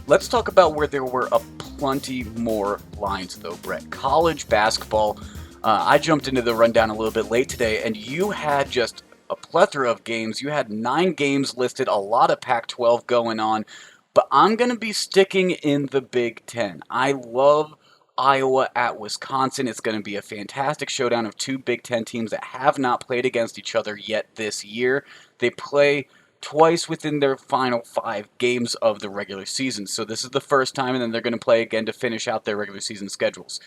Let's talk about where there were a plenty more lines, though, Brett. College basketball. I jumped into the rundown a little bit late today, and you had just a plethora of games. You had 9 games listed, a lot of Pac 12 going on, but I'm going to be sticking in the Big Ten. I love Iowa at Wisconsin. It's going to be a fantastic showdown of two Big Ten teams that have not played against each other yet this year. They play twice within their final 5 games of the regular season. So this is the first time, and then they're going to play again to finish out their regular season schedules.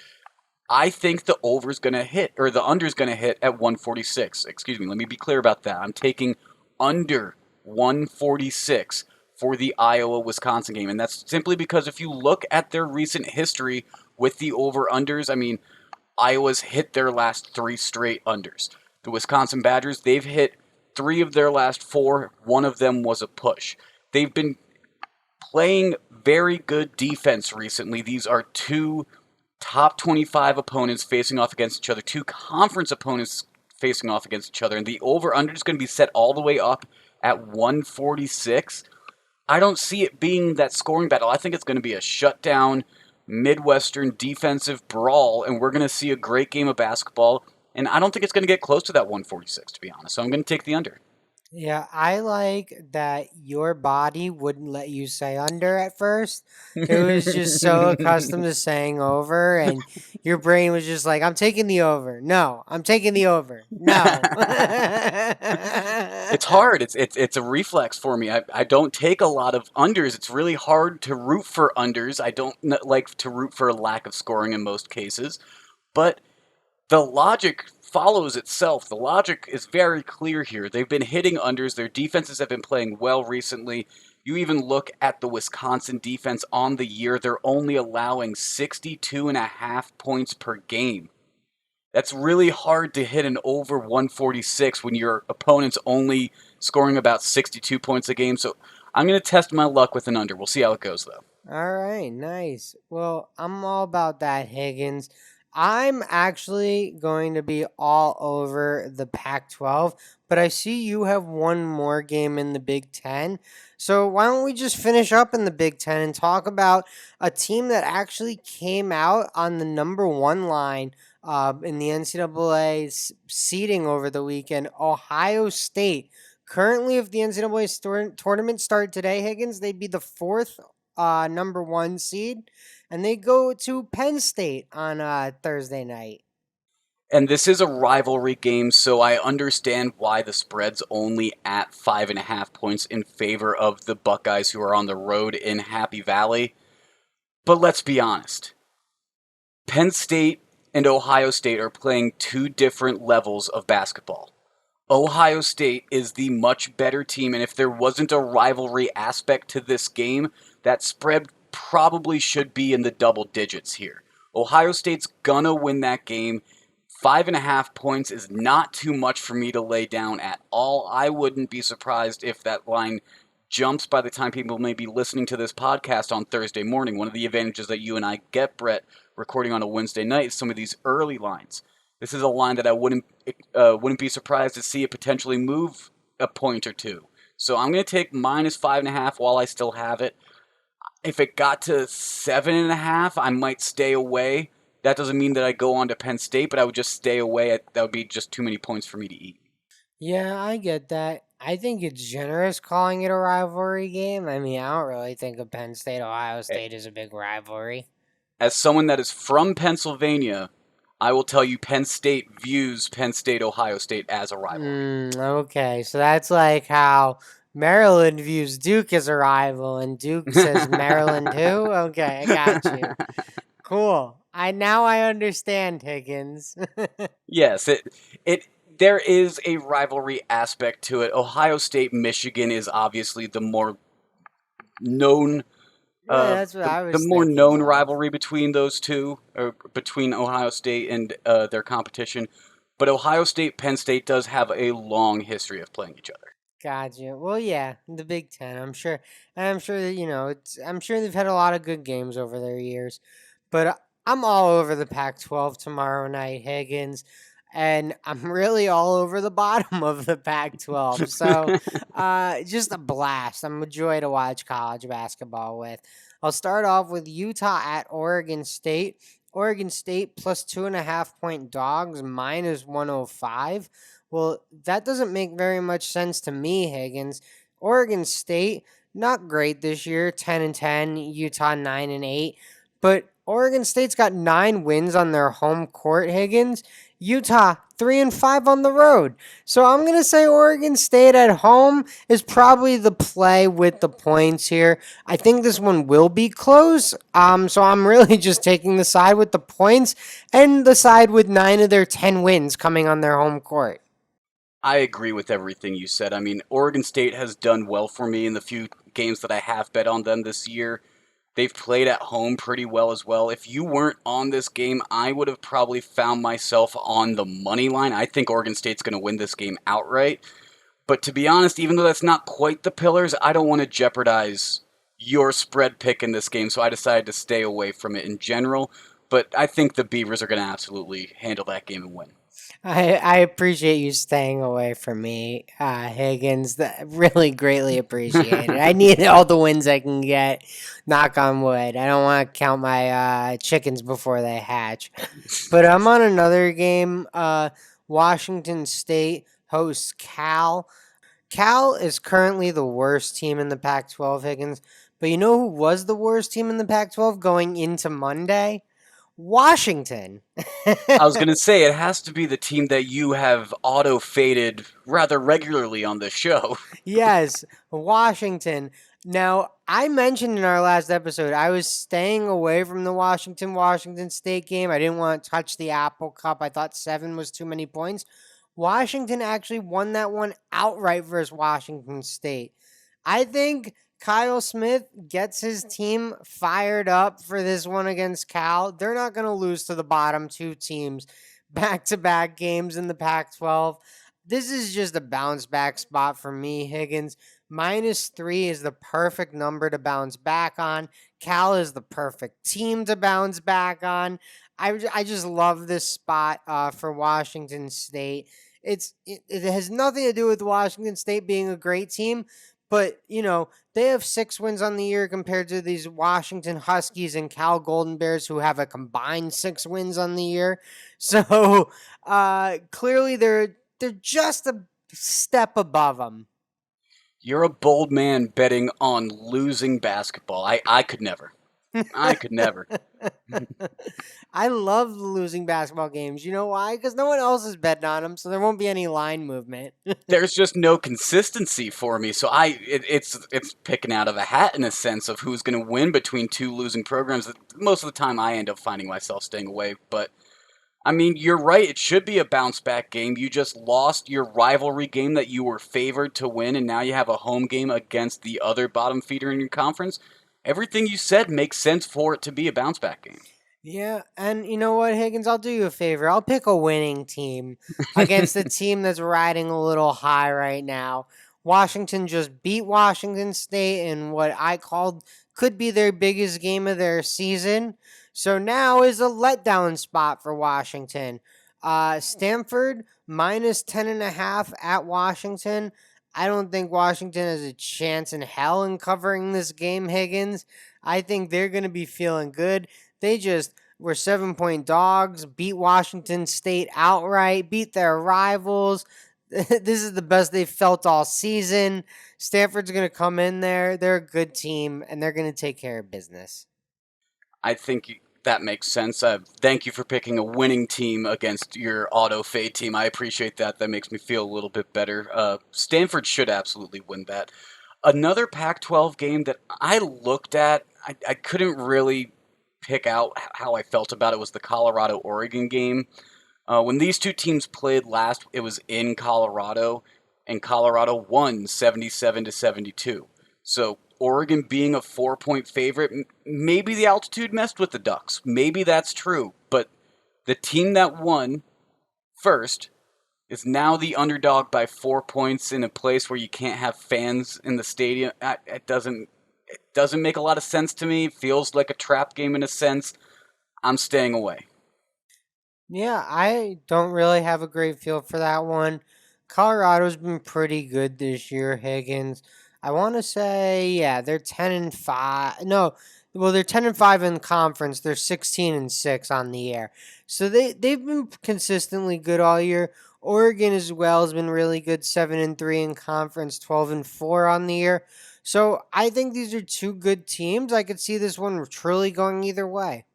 I think the over is going to hit, or the under is going to hit at 146. Excuse me, let me be clear about that. I'm taking under 146 for the Iowa-Wisconsin game, and that's simply because if you look at their recent history with the over-unders, I mean, Iowa's hit their last 3 straight unders. The Wisconsin Badgers, they've hit 3 of their last 4. One of them was a push. They've been playing very good defense recently. These are 2 top 25 opponents facing off against each other, 2 conference opponents facing off against each other, and the over-under is going to be set all the way up at 146. I don't see it being that scoring battle. I think it's going to be a shutdown, Midwestern defensive brawl, and we're going to see a great game of basketball. And I don't think it's going to get close to that 146, to be honest. So I'm going to take the under. Yeah, I like that your body wouldn't let you say under at first. It was just so accustomed to saying over, and your brain was just like, I'm taking the over. No, I'm taking the over. No. It's hard. It's a reflex for me. I don't take a lot of unders. It's really hard to root for unders. I don't like to root for a lack of scoring in most cases. But the logic follows itself. The logic is very clear here. They've been hitting unders. Their defenses have been playing well recently. You even look at the Wisconsin defense on the year, they're only allowing 62.5 points per game. That's really hard to hit an over 146 when your opponent's only scoring about 62 points a game. So I'm going to test my luck with an under. We'll see how it goes, though. All right, nice. Well, I'm all about that, Higgins. I'm actually going to be all over the Pac 12, but I see you have one more game in the Big Ten. So why don't we just finish up in the Big Ten and talk about a team that actually came out on the number 1 line in the NCAA seeding over the weekend, Ohio State. Currently, if the NCAA tournament started today, Higgins, they'd be the 4th number 1 seed, and they go to Penn State on Thursday night. And this is a rivalry game, so I understand why the spread's only at 5.5 points in favor of the Buckeyes who are on the road in Happy Valley. But let's be honest. Penn State and Ohio State are playing 2 different levels of basketball. Ohio State is the much better team, and if there wasn't a rivalry aspect to this game, that spread probably should be in the double digits here. Ohio State's gonna win that game. 5.5 points is not too much for me to lay down at all. I wouldn't be surprised if that line jumps by the time people may be listening to this podcast on Thursday morning. One of the advantages that you and I get, Brett, recording on a Wednesday night is some of these early lines. This is a line that I wouldn't be surprised to see it potentially move a point or two. So I'm going to take minus 5.5 while I still have it. If it got to 7.5, I might stay away. That doesn't mean that I go on to Penn State, but I would just stay away. That would be just too many points for me to eat. Yeah, I get that. I think it's generous calling it a rivalry game. I mean, I don't really think of Penn State Ohio State as a big rivalry. As someone that is from Pennsylvania, I will tell you Penn State views Penn State Ohio State as a rivalry. Okay, so that's like how Maryland views Duke as a rival, and Duke says Maryland too. Okay, I got you. Cool. I understand, Higgins. Yes, it there is a rivalry aspect to it. Ohio State Michigan is obviously the more known Yeah, that's what I the was more thinking known of. rivalry between those two, or between Ohio State and their competition. But Ohio State Penn State does have a long history of playing each other. Gotcha. Well, yeah, the Big Ten. I'm sure, and I'm sure that I'm sure they've had a lot of good games over their years. But I'm all over the Pac-12 tomorrow night, Higgins. and I'm really all over the bottom of the Pac 12. So, just a blast. I'm a joy to watch college basketball with. I'll start off with Utah at Oregon State. Oregon State plus 2.5 point dogs, minus 105. Well, that doesn't make very much sense to me, Higgins. Oregon State, not great this year, 10-10, Utah 9-8. But Oregon State's got 9 wins on their home court, Higgins. Utah 3-5 on the road. So I'm gonna say Oregon State at home is probably the play with the points here. I think this one will be close. So I'm really just taking the side with the points and the side with 9 of their 10 wins coming on their home court. I agree with everything you said. I mean, Oregon State has done well for me in the few games that I have bet on them this year. They've played at home pretty well as well. If you weren't on this game, I would have probably found myself on the money line. I think Oregon State's going to win this game outright. But to be honest, even though that's not quite the pillars, I don't want to jeopardize your spread pick in this game, so I decided to stay away from it in general. But I think the Beavers are going to absolutely handle that game and win. I appreciate you staying away from me, Higgins. Really greatly appreciate it. I need all the wins I can get. Knock on wood. I don't want to count my chickens before they hatch. But I'm on another game. Washington State hosts Cal. Cal is currently the worst team in the Pac 12, Higgins. But you know who was the worst team in the Pac 12 going into Monday? Washington. I was going to say, it has to be the team that you have auto-faded rather regularly on this show. Yes, Washington. Now, I mentioned in our last episode I was staying away from the Washington State game. I didn't want to touch the Apple Cup. I thought 7 was too many points. Washington actually won that one outright versus Washington State. I think Kyle Smith gets his team fired up for this one against Cal. They're not going to lose to the bottom 2 teams back to back games in the Pac 12. This is just a bounce back spot for me, Higgins. -3 is the perfect number to bounce back on. Cal is the perfect team to bounce back on. I just love this spot for Washington State. It has nothing to do with Washington State being a great team, but they have 6 wins on the year compared to these Washington Huskies and Cal Golden Bears who have a combined 6 wins on the year. So clearly they're just a step above them. You're a bold man betting on losing basketball. I could never. I could never. I love losing basketball games. You know why? Because no one else is betting on them, so there won't be any line movement. There's just no consistency for me, so it's picking out of a hat in a sense of who's going to win between two losing programs. Most of the time, I end up finding myself staying away, but I mean, you're right. It should be a bounce back game. You just lost your rivalry game that you were favored to win, and now you have a home game against the other bottom feeder in your conference. Everything you said makes sense for it to be a bounce back game. Yeah, and you know what, Higgins? I'll do you a favor. I'll pick a winning team against a team that's riding a little high right now. Washington just beat Washington State in what I called could be their biggest game of their season. So now is a letdown spot for Washington. Stanford -10.5 at Washington. I don't think Washington has a chance in hell in covering this game, Higgins. I think they're going to be feeling good. They just were 7 point dogs, beat Washington State outright, beat their rivals. This is the best they've felt all season. Stanford's going to come in there. They're a good team, and they're going to take care of business. I think that makes sense. Thank you for picking a winning team against your auto fade team. I appreciate that. That makes me feel a little bit better. Stanford should absolutely win that. Another Pac 12 game that I looked at, I couldn't really pick out how I felt about it, was the Colorado Oregon game. When these two teams played last, it was in Colorado, and Colorado won 77-72. So Oregon being a 4 point favorite, maybe the altitude messed with the Ducks. Maybe that's true. But the team that won first is now the underdog by 4 points in a place where you can't have fans in the stadium. It doesn't make a lot of sense to me. It feels like a trap game in a sense. I'm staying away. Yeah, I don't really have a great feel for that one. Colorado's been pretty good this year, Higgins. I want to say, yeah, they're 10-5. No, well, they're 10-5 in conference. They're 16-6 on the air. So they've been consistently good all year. Oregon as well has been really good, 7-3 in conference, 12-4 on the year. So I think these are two good teams. I could see this one truly going either way.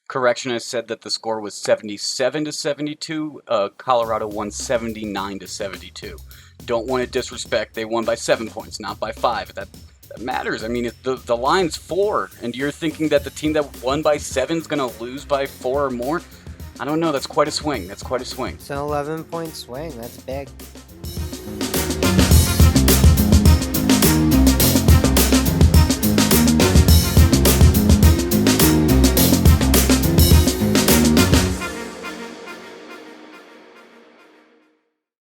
Correction, I said that the score was 77 to 72. Colorado won 79 to 72. Don't want to disrespect. They won by 7 points, not by five. That matters. I mean, if the line's four, and you're thinking that the team that won by seven is going to lose by four or more. I don't know. That's quite a swing. That's quite a swing. It's an 11-point swing. That's big.